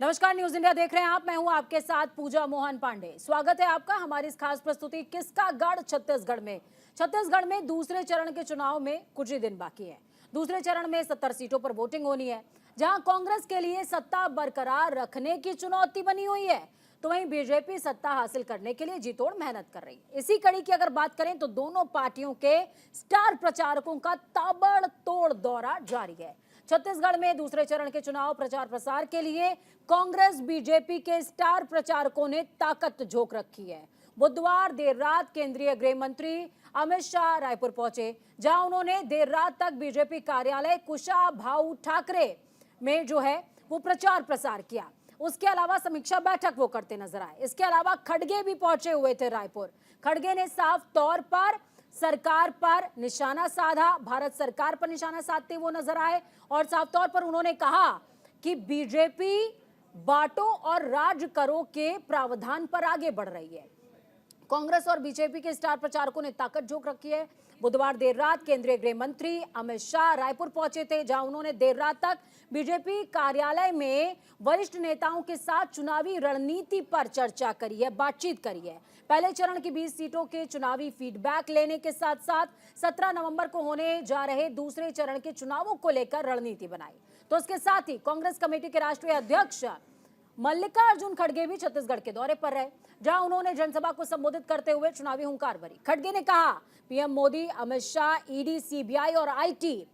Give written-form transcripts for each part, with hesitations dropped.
नमस्कार, news India देख रहे हैं आप। मैं हूं आपके साथ पूजा मोहन पांडे। स्वागत है आपका हमारी इस खास प्रस्तुति किसका गढ़ छत्तीसगढ़ में। छत्तीसगढ़ में दूसरे चरण के चुनाव में कुछ ही दिन बाकी है। दूसरे चरण में 70 सीटों पर वोटिंग होनी है, जहां कांग्रेस के लिए सत्ता बरकरार रखने की चुनौती बनी हुई है, तो वहीं बीजेपी सत्ता हासिल करने के लिए जी तोड़ मेहनत कर रही है। इसी कड़ी की अगर बात करें तो दोनों पार्टियों के स्टार प्रचारकों का ताबड़तोड़ दौरा जारी है। छत्तीसगढ़ में दूसरे चरण के चुनाव प्रचार प्रसार के लिए कांग्रेस बीजेपी के स्टार प्रचारकों ने ताकत झोंक रखी है। बुधवार देर रात केंद्रीय गृह मंत्री अमित शाह रायपुर पहुंचे, जहां उन्होंने देर रात तक बीजेपी कार्यालय कुशाभाऊ ठाकरे में वो प्रचार प्रसार किया। उसके अलावा समीक्षा बैठक वो करते नजर आए। इसके अलावा खड़गे भी पहुंचे हुए थे रायपुर। खड़गे ने साफ तौर पर सरकार पर निशाना साधा, भारत सरकार पर निशाना साधते वो नजर आए और साफ तौर पर उन्होंने कहा कि बीजेपी बांटो और राज करो के प्रावधान पर आगे बढ़ रही है। कांग्रेस और बीजेपी के स्टार प्रचारकों ने ताकत झोंक रखी है। बुधवार देर रात केंद्रीय गृह मंत्री अमित शाह रायपुर पहुंचे थे, जहां उन्होंने देर रात तक बीजेपी कार्यालय में वरिष्ठ नेताओं के साथ चुनावी रणनीति पर चर्चा करी है, बातचीत करी है। पहले चरण की 20 सीटों के चुनावी फीडबैक लेने के साथ साथ 17 नवंबर को होने जा रहे दूसरे चरण के चुनावों को लेकर रणनीति बनाई। तो इसके साथ ही कांग्रेस कमेटी के राष्ट्रीय अध्यक्ष मल्लिकार्जुन खड़गे भी छत्तीसगढ़ के दौरे पर रहे, जहां उन्होंने जनसभा को संबोधित करते हुए चुनावी हुंकार भरी। खड़गे ने कहा, PM Modi, Amit Shah, ED, CBI और आईटी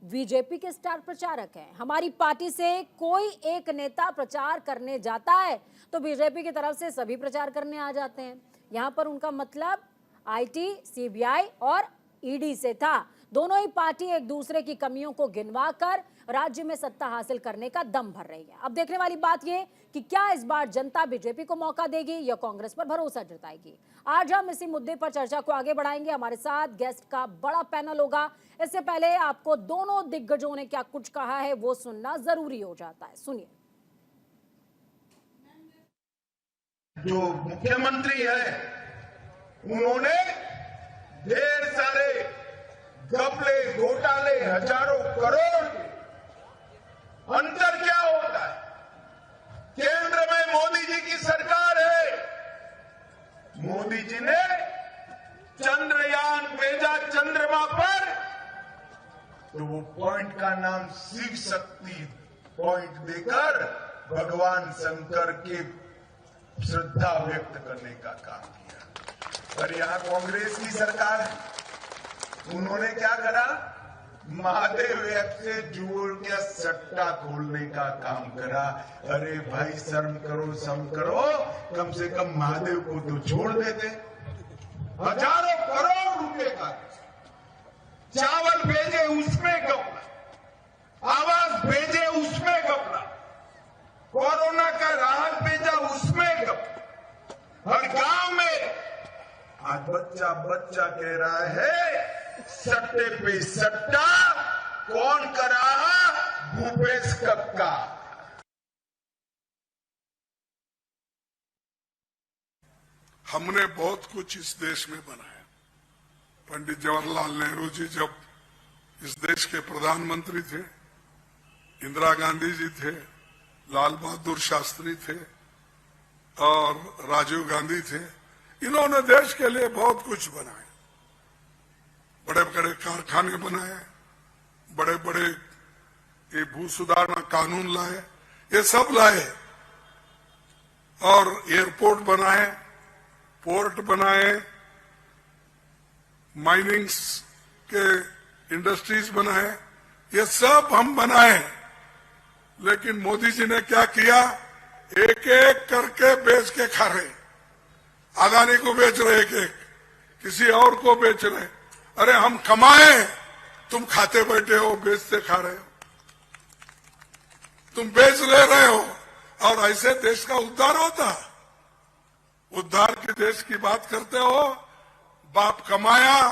बीजेपी के स्टार प्रचारक हैं। हमारी पार्टी से कोई एक नेता प्रचार करने जाता है तो बीजेपी की तरफ से सभी प्रचार करने आ जाते हैं। यहां पर उनका मतलब आईटी, सीबीआई और ईडी से था। दोनों ही पार्टी एक दूसरे की कमियों को गिनवाकर राज्य में सत्ता हासिल करने का दम भर रही है। अब देखने वाली बात यह कि क्या इस बार जनता बीजेपी को मौका देगी या कांग्रेस पर भरोसा जताएगी। आज हम इसी मुद्दे पर चर्चा को आगे बढ़ाएंगे। हमारे साथ गेस्ट का बड़ा पैनल होगा। इससे पहले आपको दोनों दिग्गजों ने क्या कुछ कहा है वो सुनना जरूरी हो जाता है। सुनिए। जो मुख्यमंत्री है उन्होंने ढेर सारे घपले, घोटाले, हजारों करोड़, अंतर क्या होता है? केंद्र में मोदी जी की सरकार है। मोदी जी ने चंद्रयान भेजा चंद्रमा पर, तो वो पॉइंट का नाम शिव शक्ति पॉइंट देकर भगवान शंकर के श्रद्धा व्यक्त करने का काम किया। और यहां कांग्रेस की सरकार है, उन्होंने क्या करा? महादेव ऐप से जोड़ के सट्टा खोलने का काम करा। अरे भाई शर्म करो, शर्म करो, कम से कम महादेव को तो छोड़ देते। हजारों करोड़ रुपए का चावल भेजे उसमें घपला, आवास भेजे उसमें घपला, कोरोना का राहत भेजा उसमें घपला। हर गांव में आज बच्चा बच्चा कह रहा है सट्टे पे सट्टा कौन कर रहा? भूपेश कक्का। हमने बहुत कुछ इस देश में बनाया। पंडित जवाहरलाल नेहरू जी जब इस देश के प्रधानमंत्री थे, इंदिरा गांधी जी थे, लाल बहादुर शास्त्री थे और राजीव गांधी थे। इन्होंने देश के लिए बहुत कुछ बनाया। बड़े बड़े कारखाने बनाए, बड़े बड़े ये भू सुधारना कानून लाए, ये सब लाए और एयरपोर्ट बनाए, पोर्ट बनाए, माइनिंग्स के इंडस्ट्रीज बनाए, ये सब हम बनाए। लेकिन मोदी जी ने क्या किया? एक एक करके बेच के खा रहे। अदानी को बेच रहे, एक एक किसी और को बेच रहे। अरे हम कमाए, तुम खाते बैठे हो, बेचते खा रहे हो, तुम बेच ले रहे हो। और ऐसे देश का उद्धार होता? उद्धार के देश की बात करते हो, बाप कमाया,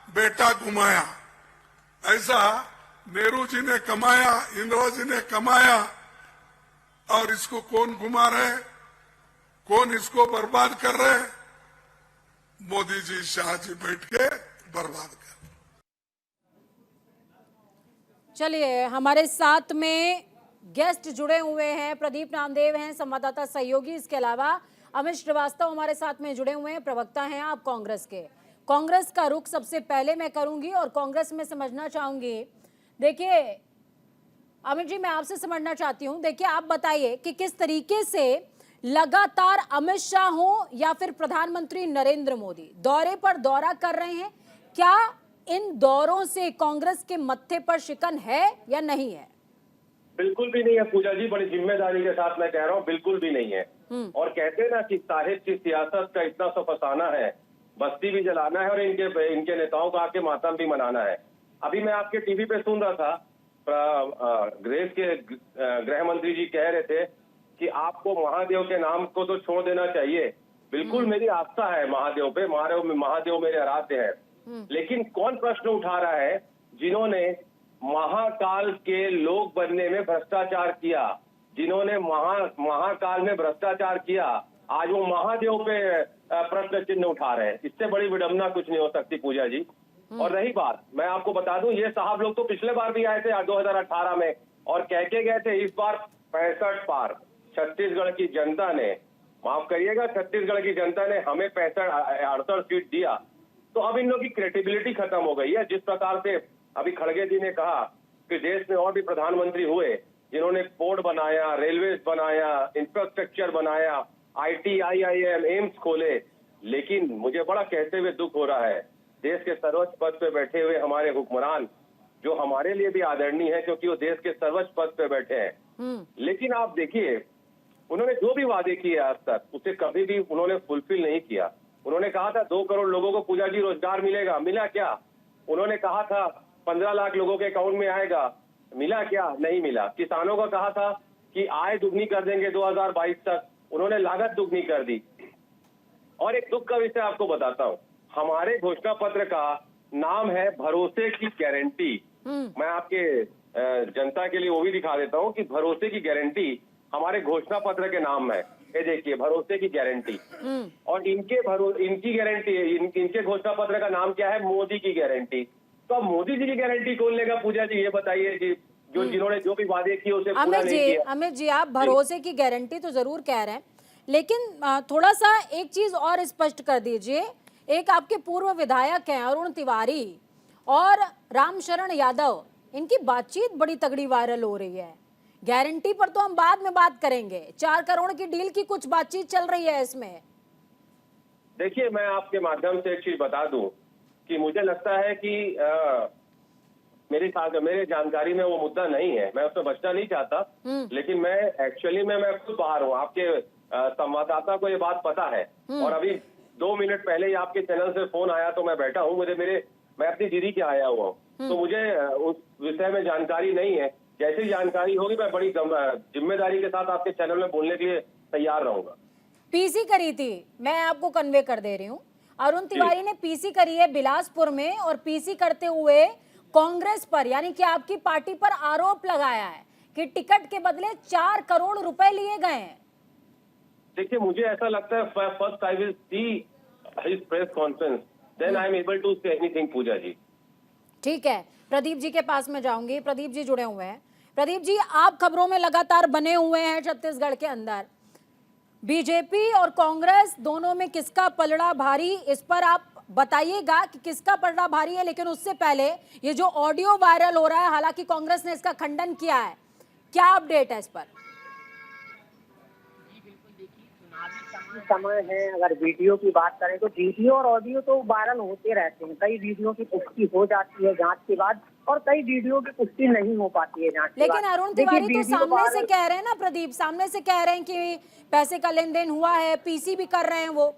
बेटा घुमाया। ऐसा नेहरू जी ने कमाया, इंदिरा जी ने कमाया, और इसको कौन घुमा रहे, कौन इसको बर्बाद कर रहे? मोदी जी, शाह जी बैठ के बर्बाद कर। चलिए, हमारे साथ में गेस्ट जुड़े हुए हैं। प्रदीप नामदेव हैं संवाददाता सहयोगी, इसके अलावा अमित श्रीवास्तव हमारे साथ में जुड़े हुए हैं, प्रवक्ता हैं आप कांग्रेस के। कांग्रेस का रुख सबसे पहले मैं करूंगी और कांग्रेस में समझना चाहूंगी। देखिए अमित जी, मैं आपसे समझना चाहती हूं, देखिए आप बताइए कि किस तरीके से लगातार अमित शाह हो या फिर प्रधानमंत्री नरेंद्र मोदी दौरे पर दौरा कर रहे हैं, क्या इन दौरों से कांग्रेस के मत्थे पर शिकन है या नहीं है? बिल्कुल भी नहीं है पूजा जी, बड़ी जिम्मेदारी के साथ मैं कह रहा हूँ, बिल्कुल भी नहीं है। और कहते हैं ना कि साहिब की सियासत का इतना सा फसाना है, बस्ती भी जलाना है और इनके नेताओं का आके मातम भी मनाना है। अभी मैं आपके टीवी पे सुन रहा था, ग्रेस के गृह मंत्री जी कह रहे थे कि आपको महादेव के नाम को तो छोड़ देना चाहिए। बिल्कुल मेरी आस्था है महादेव पे, महादेव मेरे आराध्य है। लेकिन कौन प्रश्न उठा रहा है जिन्होंने महाकाल के लोग बनने में भ्रष्टाचार किया, जिन्होंने महाकाल में भ्रष्टाचार किया, आज वो महादेव पे प्रश्न चिन्ह उठा रहे हैं। इससे बड़ी विडंबना कुछ नहीं हो सकती पूजा जी। और रही बात, मैं आपको बता दूं, ये साहब लोग तो पिछले बार भी आए थे 2018 में और कह के गए थे इस बार 65 पार। छत्तीसगढ़ की जनता ने, माफ करिएगा, छत्तीसगढ़ की जनता ने हमें 68 सीट दिया। तो अब इन लोगों की क्रेडिबिलिटी खत्म हो गई है। जिस प्रकार से अभी खड़गे जी ने कहा कि देश में और भी प्रधानमंत्री हुए जिन्होंने पोर्ट बनाया, रेलवे बनाया, इंफ्रास्ट्रक्चर बनाया, IT, IIM, एम्स खोले, लेकिन मुझे बड़ा कहते हुए दुख हो रहा है, देश के सर्वोच्च पद पे बैठे हुए हमारे हुक्मरान, जो हमारे लिए भी आदरणीय है क्योंकि वो देश के सर्वोच्च पद पे बैठे हैं, लेकिन आप देखिए उन्होंने जो भी वादे किए आज तक उसे कभी भी उन्होंने फुलफिल नहीं किया। उन्होंने कहा था 2 करोड़ लोगों को पूजा जी रोजगार मिलेगा, मिला क्या? उन्होंने कहा था 15 लाख लोगों के अकाउंट में आएगा, मिला क्या? नहीं मिला। किसानों का कहा था कि आय दुगनी कर देंगे 2022 तक, उन्होंने लागत दुगनी कर दी। और एक दुख का विषय आपको बताता हूँ, हमारे घोषणा पत्र का नाम है भरोसे की गारंटी। मैं आपके जनता के लिए वो भी दिखा देता हूँ कि भरोसे की गारंटी हमारे घोषणा पत्र के नाम है। ये देखिए, भरोसे की गारंटी। और इनकी गारंटी, इनके घोषणा पत्र का नाम क्या है? मोदी की गारंटी। तो अब मोदी जी की गारंटी कौन लेगा पूजा जी, ये बताइए जी, जिन्होंने जो भी वादे किए उसे पूरा नहीं किया। अमित जी, आप भरोसे की गारंटी तो जरूर कह रहे हैं, लेकिन थोड़ा सा एक चीज और स्पष्ट कर दीजिए। एक आपके पूर्व विधायक हैं अरुण तिवारी और रामशरण यादव, इनकी बातचीत बड़ी तगड़ी वायरल हो रही है। गारंटी पर तो हम बाद में बात करेंगे, 4 करोड़ की डील की कुछ बातचीत चल रही है इसमें। देखिए, मैं आपके माध्यम से एक चीज बता दूं कि मुझे लगता है कि मेरे जानकारी में वो मुद्दा नहीं है, मैं उसमें बचना नहीं चाहता, लेकिन मैं एक्चुअली मैं खुद बाहर हूँ। आपके संवाददाता को ये बात पता है और अभी 2 मिनट पहले ही आपके चैनल से फोन आया तो मैं बैठा हूँ, मैं अपनी दीदी के आया हुआ हूँ, तो मुझे उस विषय में जानकारी नहीं है। जैसी जानकारी होगी मैं बड़ी जिम्मेदारी के साथ आपके चैनल में बोलने के लिए तैयार रहूंगा। पीसी करी थी, मैं आपको कन्वे कर दे रही हूँ, अरुण तिवारी ने पीसी करी है बिलासपुर में और पीसी करते हुए कांग्रेस पर यानी कि आपकी पार्टी पर आरोप लगाया है कि टिकट के बदले 4 करोड़ रुपए लिए गए हैं। देखिए, मुझे ऐसा लगता है first I will see his press conference, then I am able to say anything Puja ji. ठीक है, प्रदीप जी के पास में जाऊंगी। प्रदीप जी जुड़े हुए हैं। प्रदीप जी, आप खबरों में लगातार बने हुए हैं छत्तीसगढ़ के अंदर, बीजेपी और कांग्रेस दोनों में किसका पलड़ा भारी, इस पर आप बताइएगा कि किसका पलड़ा भारी है। लेकिन उससे पहले ये जो ऑडियो वायरल हो रहा है, हालांकि कांग्रेस ने इसका खंडन किया है, क्या अपडेट है इस पर? समय है, अगर वीडियो की बात करें तो वीडियो और ऑडियो तो वायरल होते रहते हैं। कई वीडियो की पुष्टि हो जाती है जांच के बाद और कई वीडियो की पुष्टि नहीं हो पाती है जांच के बाद। लेकिन अरुण तिवारी तो सामने से कह रहे हैं ना प्रदीप, सामने से कह रहे हैं कि पैसे का लेन देन हुआ है, पीसी भी कर रहे हैं वो।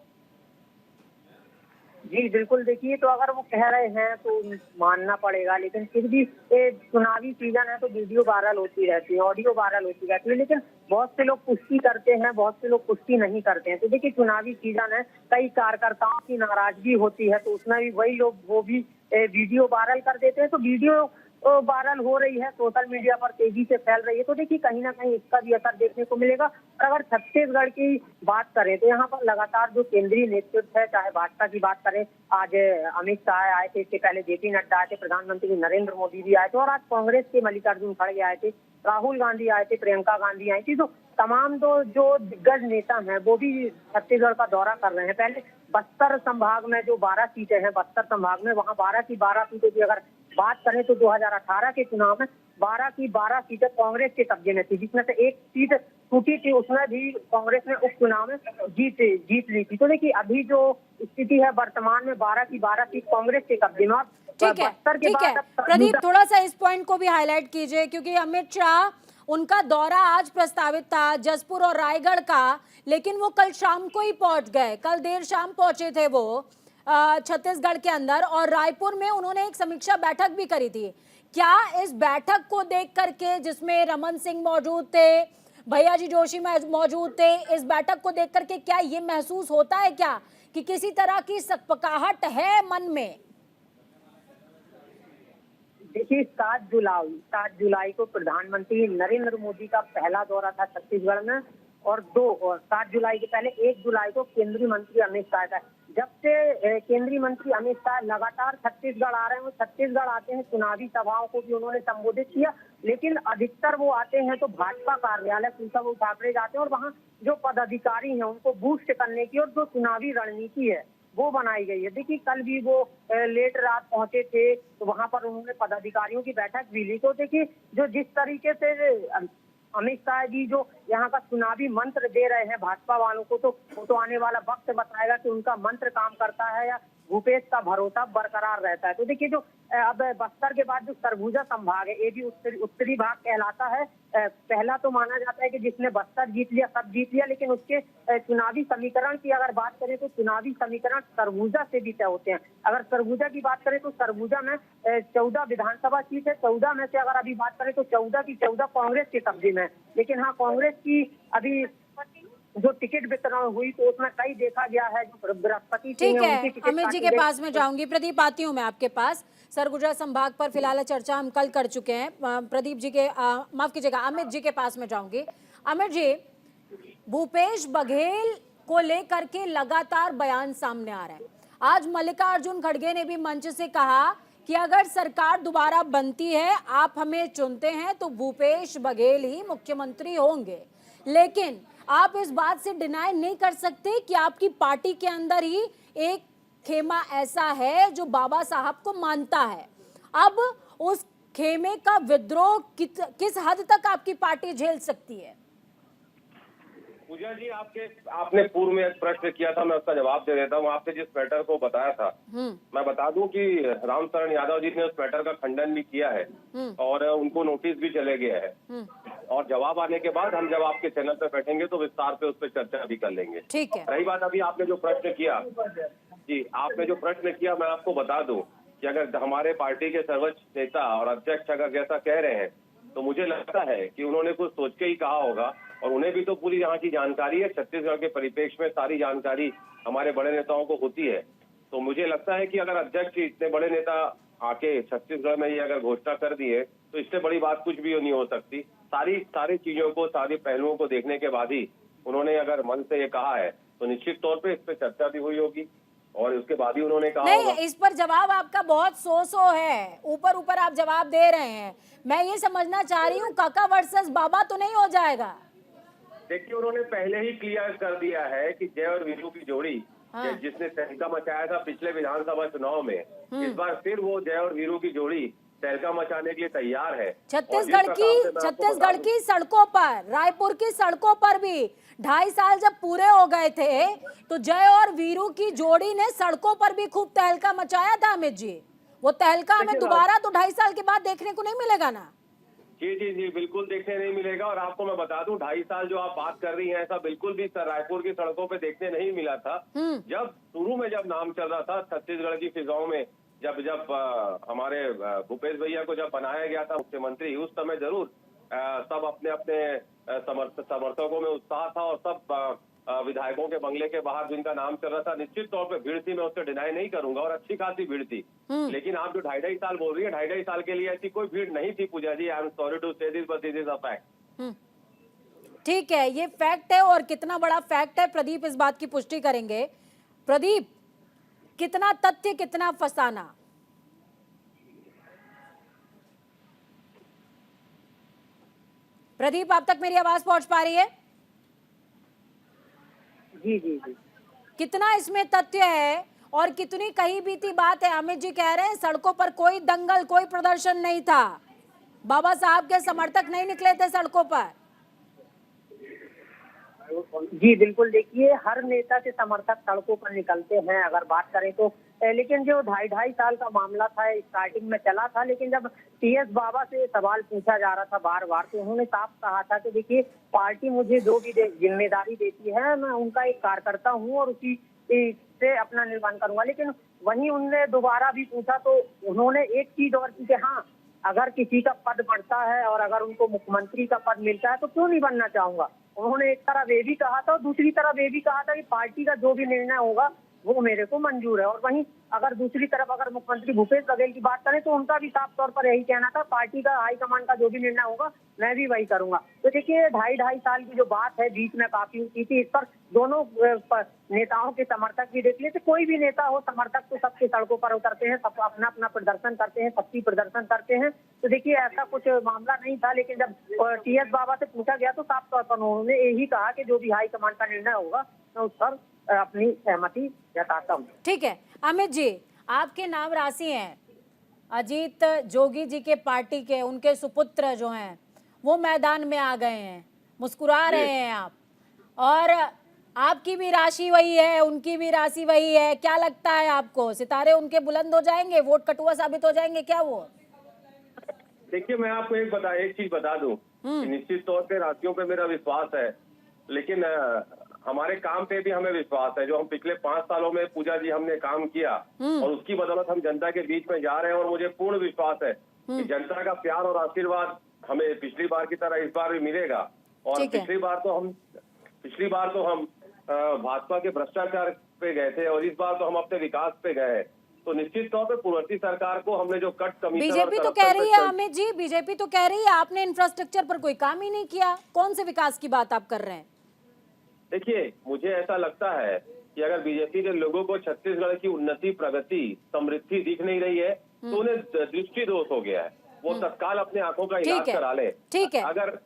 जी बिल्कुल, देखिए, तो अगर वो कह रहे हैं तो मानना पड़ेगा, लेकिन फिर भी चुनावी सीजन है तो वीडियो वायरल होती रहती है, ऑडियो वायरल होती रहती है, लेकिन बहुत से लोग पुष्टि करते हैं, बहुत से लोग पुष्टि नहीं करते हैं। तो देखिए, चुनावी सीजन है, कई कार्यकर्ताओं की नाराजगी होती है तो उसमें भी वही लोग वो भी वीडियो वायरल कर देते हैं। तो वीडियो वायरल हो रही है, सोशल मीडिया पर तेजी से फैल रही है, तो देखिए कहीं ना कहीं इसका भी असर देखने को मिलेगा। और अगर छत्तीसगढ़ की बात करें तो यहाँ पर लगातार जो केंद्रीय नेतृत्व है, चाहे भाजपा की बात करें, आज अमित शाह आए थे, इससे पहले जेपी नड्डा आए थे, प्रधानमंत्री नरेंद्र मोदी भी आए थे, और आज कांग्रेस के मल्लिकार्जुन खड़गे आए थे, राहुल गांधी आए थे, प्रियंका गांधी आई थी। तो तमाम जो दिग्गज नेता हैं वो भी छत्तीसगढ़ का दौरा कर रहे हैं। पहले बस्तर संभाग में जो 12 सीटें हैं, बस्तर संभाग में, वहां 12 की 12 सीटें की अगर बात करें तो 2018 के चुनाव में 12 की 12 सीटें कांग्रेस के कब्जे में थी, जिसमें से एक सीट टूटी थी, उसमें भी कांग्रेस ने उपचुनाव में जीत ली थी। तो देखिए अभी जो स्थिति है वर्तमान में 12 की 12 सीट कांग्रेस के कब्जे में। और ठीक है, बस्तर के ठीक है बाद अब प्रदीप, थोड़ा सा इस पॉइंट को भी हाईलाइट कीजिए, क्योंकि अमित शाह, उनका दौरा आज प्रस्तावित था जसपुर और रायगढ़ का, लेकिन वो कल शाम को ही पहुंच गए, कल देर शाम पहुंचे थे वो छत्तीसगढ़ के अंदर, और रायपुर में उन्होंने एक समीक्षा बैठक भी करी थी। क्या इस बैठक को देख करके, जिसमें रमन सिंह मौजूद थे, भैया जी जोशी मौजूद थे, इस बैठक को देख करके क्या ये महसूस होता है क्या कि किसी तरह की सकपकाहट है मन में? देखिए 7 जुलाई को प्रधानमंत्री नरेंद्र मोदी का पहला दौरा था छत्तीसगढ़ में, और 7 जुलाई के पहले 1 जुलाई को केंद्रीय मंत्री अमित शाह था। जब से केंद्रीय मंत्री अमित शाह लगातार छत्तीसगढ़ आ रहे हैं, वो छत्तीसगढ़ आते हैं, चुनावी सभाओं को भी उन्होंने संबोधित किया, लेकिन अधिकतर वो आते हैं तो भाजपा कार्यालय उद्धव ठाकरे जाते हैं, और वहाँ जो पदाधिकारी हैं उनको बूस्ट करने की और जो चुनावी रणनीति है वो बनाई गई है। देखिए कल भी वो लेट रात पहुंचे थे, तो वहां पर उन्होंने पदाधिकारियों की बैठक भी ली। तो देखिए जो जिस तरीके से अमित शाह जी जो यहाँ का चुनावी मंत्र दे रहे हैं भाजपा वालों को, तो वो तो आने वाला वक्त बताएगा कि उनका मंत्र काम करता है या भूपेश का भरोसा बरकरार रहता है। तो देखिए जो अब बस्तर के बाद जो सरगुजा संभाग है, ये भी उत्तरी भाग कहलाता है। पहला तो माना जाता है कि जिसने बस्तर जीत लिया सब जीत लिया, लेकिन उसके चुनावी समीकरण की अगर बात करें तो चुनावी समीकरण सरगुजा से भी तय होते हैं। अगर सरगुजा की बात करें तो सरगुजा में 14 विधानसभा सीट है, 14 में से अगर अभी बात करें तो 14 की 14 कांग्रेस के कब्जे में। लेकिन हाँ, कांग्रेस की अभी जो टिकट वितरण हुई तो उसमें कई देखा गया है जो बृहस्पति ठीक है, अमित जी के पास में जाऊंगी। प्रदीप, आती हूँ मैं आपके पास। सरगुजा संभाग पर फिलहाल चर्चा हम कल कर चुके हैं। प्रदीप जी के माफ कीजिएगा, अमित जी के पास में जाऊंगी। अमित जी, भूपेश बघेल को लेकर के लगातार बयान सामने आ रहे हैं। आज मल्लिकार्जुन खड़गे ने भी मंच से कहा कि अगर सरकार दोबारा बनती है, आप हमें चुनते हैं, तो भूपेश बघेल ही मुख्यमंत्री होंगे। लेकिन आप इस बात से डिनाई नहीं कर सकते कि आपकी पार्टी के अंदर ही एक खेमा ऐसा है जो बाबा साहब को मानता है। अब उस खेमे का विद्रोह किस हद तक आपकी पार्टी झेल सकती है? पूजा जी, आपने पूर्व में एक प्रश्न किया था, मैं उसका जवाब दे देता हूँ। आपने जिस मैटर को बताया था, मैं बता दूं कि रामचरण यादव जी ने उस मैटर का खंडन भी किया है और उनको नोटिस भी चले गया है। और जवाब आने के बाद हम जब आपके चैनल पे बैठेंगे तो विस्तार पे उस पर चर्चा भी कर लेंगे। ठीक है। रही बात अभी आपने जो प्रश्न किया जी, आपने जो प्रश्न किया, मैं आपको बता दूं कि अगर हमारे पार्टी के सर्वोच्च नेता और अध्यक्ष अगर जैसा कह रहे हैं, तो मुझे लगता है कि उन्होंने कुछ सोच के ही कहा होगा, और उन्हें भी तो पूरी यहाँ की जानकारी है। छत्तीसगढ़ के परिप्रेक्ष्य में सारी जानकारी हमारे बड़े नेताओं को होती है। तो मुझे लगता है कि अगर अध्यक्ष इतने बड़े नेता आके छत्तीसगढ़ में ये अगर घोषणा कर दी है, तो इससे बड़ी बात कुछ भी नहीं हो सकती। सारी चीजों को, सारी पहलुओं को देखने के बाद ही उन्होंने अगर मन से ये कहा है, तो निश्चित तौर पे इस पे चर्चा भी हुई होगी और उसके बाद ही उन्होंने कहा नहीं, होगा। इस पर जवाब आपका बहुत सो है, ऊपर आप जवाब दे रहे हैं। मैं ये समझना चाह रही हूँ, काका वर्सेस बाबा तो नहीं हो जाएगा? देखिए, उन्होंने पहले ही क्लियर कर दिया है कि जय और वीरू की जोड़ी जिसने तहलका मचाया था पिछले विधानसभा चुनाव में, इस बार फिर वो जय और वीरू की जोड़ी तहलका मचाने के लिए तैयार है। छत्तीसगढ़ की सड़कों पर, रायपुर की सड़कों पर भी 2.5 साल जब पूरे हो गए थे, तो जय और वीरू की जोड़ी ने सड़कों पर भी खूब तहलका मचाया था। अमित जी, वो तहलका हमें दोबारा तो 2.5 साल के बाद देखने को नहीं मिलेगा ना? जी, बिल्कुल देखने नहीं मिलेगा। और आपको मैं बता दूं, 2.5 साल जो आप बात कर रही हैं, ऐसा बिल्कुल भी रायपुर की सड़कों पे देखने नहीं मिला था। जब शुरू में जब नाम चल रहा था छत्तीसगढ़ की फिजाओं में, जब हमारे भूपेश भैया को जब बनाया गया था मुख्यमंत्री, उस समय जरूर सब अपने समर्थकों में उत्साह था और सब विधायकों के बंगले के बाहर जिनका नाम चल रहा था, निश्चित तौर पे भीड़ थी, मैं उससे डिनाई नहीं करूंगा और अच्छी खासी भीड़ थी। लेकिन आप जो 2.5 साल बोल रही है, 2.5 साल के लिए ऐसी कोई भीड़ नहीं थी पूजा जी। आई एम सॉरी टू से this but this is a fact. ठीक है, ये फैक्ट है और कितना बड़ा फैक्ट है प्रदीप इस बात की पुष्टि करेंगे। प्रदीप, कितना तथ्य कितना फसाना? प्रदीप, आप तक मेरी आवाज पहुंच पा रही है? जी जी जी। कितना इसमें तथ्य है और कितनी कही बीती बात है? अमित जी कह रहे हैं सड़कों पर कोई दंगल, कोई प्रदर्शन नहीं था, बाबा साहब के समर्थक नहीं निकले थे सड़कों पर। जी बिल्कुल, देखिए हर नेता के समर्थक सड़कों पर निकलते हैं अगर बात करें तो, लेकिन जो 2.5 साल का मामला था स्टार्टिंग में चला था, लेकिन जब टीएस बाबा से सवाल पूछा जा रहा था बार बार, तो उन्होंने साफ कहा था कि देखिए पार्टी मुझे जो भी जिम्मेदारी देती है मैं उनका एक कार्यकर्ता हूँ और उसी से अपना निर्माण करूंगा। लेकिन वहीं उनने दोबारा भी पूछा तो उन्होंने एक चीज और की कि हाँ, अगर किसी का पद बढ़ता है और अगर उनको मुख्यमंत्री का पद मिलता है तो क्यों नहीं बनना चाहूंगा। उन्होंने एक तरफ ये भी कहा था और दूसरी तरफ ये भी कहा था कि पार्टी का जो भी निर्णय होगा वो मेरे को मंजूर है। और वहीं अगर दूसरी तरफ अगर मुख्यमंत्री भूपेश बघेल की बात करें तो उनका भी साफ तौर पर यही कहना था, पार्टी का हाईकमान का जो भी निर्णय होगा मैं भी वही करूंगा। तो देखिए 2.5 साल की जो बात है बीच में काफी ऊंची थी, इस पर दोनों नेताओं के समर्थक भी देख लिए। कोई भी नेता हो, समर्थक तो सबके सड़कों पर उतरते हैं, सब अपना अपना प्रदर्शन करते हैं, शक्ति प्रदर्शन करते हैं। तो देखिए ऐसा कुछ मामला नहीं था, लेकिन जब टीएस बाबा से पूछा गया तो साफ तौर पर उन्होंने यही कहा कि जो भी हाईकमान का निर्णय होगा मैं उस पर अपनी सहमति जताता हूँ। ठीक है अमित जी, आपके नाम राशि हैं, अजीत जोगी जी के पार्टी के उनके सुपुत्र जो हैं वो मैदान में आ गए हैं, मुस्कुरा रहे हैं आप, और आपकी भी राशि वही है, उनकी भी राशि वही है। क्या लगता है आपको, सितारे उनके बुलंद हो जाएंगे, वोट कटुआ साबित हो जाएंगे क्या वो? देखिए मैं आपको एक चीज बता दूं, निश्चित तौर पे राशियों पे मेरा विश्वास है, लेकिन हमारे काम पे भी हमें विश्वास है। जो हम पिछले 5 सालों में पूजा जी हमने काम किया और उसकी बदौलत हम जनता के बीच में जा रहे हैं, और मुझे पूर्ण विश्वास है कि जनता का प्यार और आशीर्वाद हमें पिछली बार की तरह इस बार भी मिलेगा। और पिछली बार तो हम भाजपा के भ्रष्टाचार पे गए थे और इस बार तो हम अपने विकास पे गए हैं। तो निश्चित तौर पे पूर्ववर्ती सरकार को हमने जो कट कमीशन, बीजेपी तो कह रही है अमित जी, बीजेपी तो कह रही है आपने इंफ्रास्ट्रक्चर पर कोई काम ही नहीं किया। कौन से विकास की बात आप कर रहे हैं? देखिए मुझे ऐसा लगता है कि अगर बीजेपी के लोगों को छत्तीसगढ़ की उन्नति, प्रगति, समृद्धि दिख नहीं रही है तो उन्हें दृष्टि दोष हो गया है। वो तत्काल अपने आंखों का इलाज करा ले। ठीक है, अगर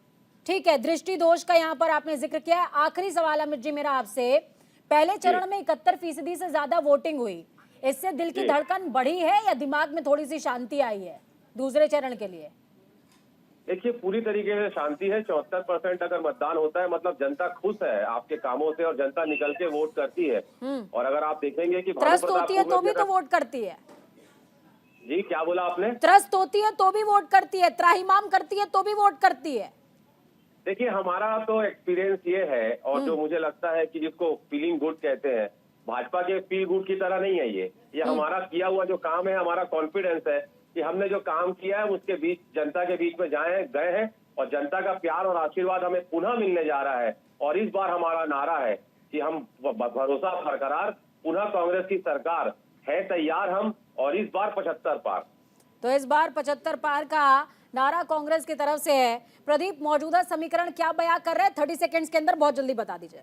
ठीक है, दृष्टि दोष का यहाँ पर आपने जिक्र किया है। आखिरी सवाल अमित जी मेरा आपसे, पहले चरण में 71% से ज्यादा वोटिंग हुई, इससे दिल की धड़कन बढ़ी है या दिमाग में थोड़ी सी शांति आई है दूसरे चरण के लिए? देखिए पूरी तरीके से शांति है। 74% अगर मतदान होता है मतलब जनता खुश है आपके कामों से और जनता निकल के वोट करती है। और अगर आप देखेंगे कि त्रस्त होती है तो भी तो वोट करती है। जी क्या बोला आपने? त्रस्त होती है तो भी वोट करती है, त्राहिमाम करती है तो भी वोट करती है। देखिए हमारा तो एक्सपीरियंस ये है, और जो मुझे लगता है कि जिसको फीलिंग गुड कहते हैं, भाजपा के फील गुड की तरह नहीं है ये हमारा किया हुआ जो काम है, हमारा कॉन्फिडेंस है कि हमने जो काम किया है उसके बीच, जनता के बीच में गए हैं और जनता का प्यार और आशीर्वाद हमें पुनः मिलने जा रहा है। और इस बार हमारा नारा है कि हम भरोसा बरकरार, पुनः कांग्रेस की सरकार है तैयार हम, और इस बार 75 पार। तो इस बार 75 पार का नारा कांग्रेस की तरफ से है। प्रदीप, मौजूदा समीकरण क्या बयां कर रहे हैं? 30 सेकंड्स के अंदर बहुत जल्दी बता दीजिए।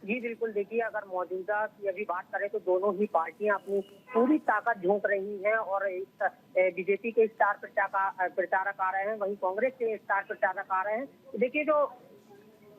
जी बिल्कुल, देखिए अगर मौजूदा की अभी बात करें तो दोनों ही पार्टियां अपनी पूरी ताकत झोंक रही हैं और बीजेपी के स्टार प्रचारक आ रहे हैं, वहीं कांग्रेस के स्टार प्रचारक आ रहे हैं। देखिए जो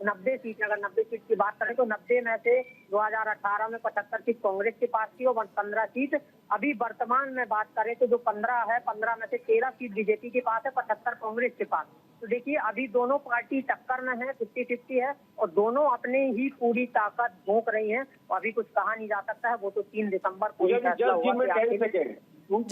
90 सीट, अगर 90 सीट की बात करें तो 90 में से 2018 में 75 सीट कांग्रेस के पास थी और 15 सीट अभी वर्तमान में बात करें तो जो 15 है, 15 में से 13 सीट बीजेपी के पास है, 75 कांग्रेस के पास। तो देखिए अभी दोनों पार्टी टक्कर में है, 50-50 है और दोनों अपने ही पूरी ताकत झोंक रही हैं। और अभी कुछ कहा नहीं जा सकता है, वो तो 3 दिसंबर को फैसला होगा।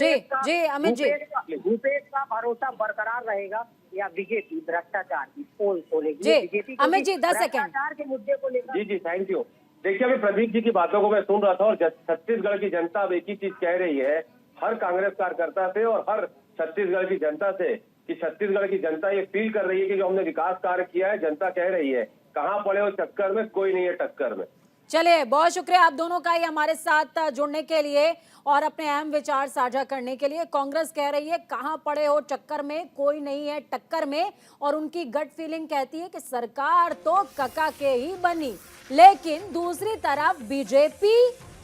जी अमित जी, भूपेश का भरोसा बरकरार रहेगा या बीजेपी भ्रष्टाचार की पोल खोलेगी? जी अमित जी 10 सेकंड भ्रष्टाचार के मुद्दे को लेकर। जी थैंक यू। देखिए अभी प्रदीप जी की बातों को मैं सुन रहा था और छत्तीसगढ़ की जनता अब एक ही चीज कह रही है हर कांग्रेस कार्यकर्ता से और हर छत्तीसगढ़ की जनता से कि छत्तीसगढ़ की जनता ये फील कर रही है कि जो हमने विकास कार्य किया है, जनता कह रही है कहाँ पड़े हो चक्कर में, कोई नहीं है टक्कर में। चलिए, बहुत शुक्रिया आप दोनों का ही हमारे साथ जुड़ने के लिए और अपने अहम विचार साझा करने के लिए। कांग्रेस कह रही है कहां पड़े हो चक्कर में, कोई नहीं है टक्कर में, और उनकी गट फीलिंग कहती है कि सरकार तो कका के ही बनी। लेकिन दूसरी तरफ बीजेपी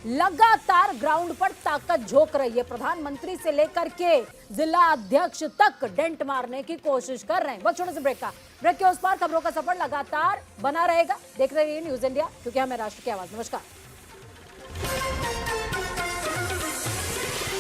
लगातार ग्राउंड पर ताकत झोंक रही है, प्रधानमंत्री से लेकर के जिला अध्यक्ष तक डेंट मारने की कोशिश कर रहे हैं। वक्त छोड़ने से ब्रेक के उस पार खबरों का सफर लगातार बना रहेगा। देखते रहिए न्यूज इंडिया, क्योंकि हमें राष्ट्र की आवाज। नमस्कार।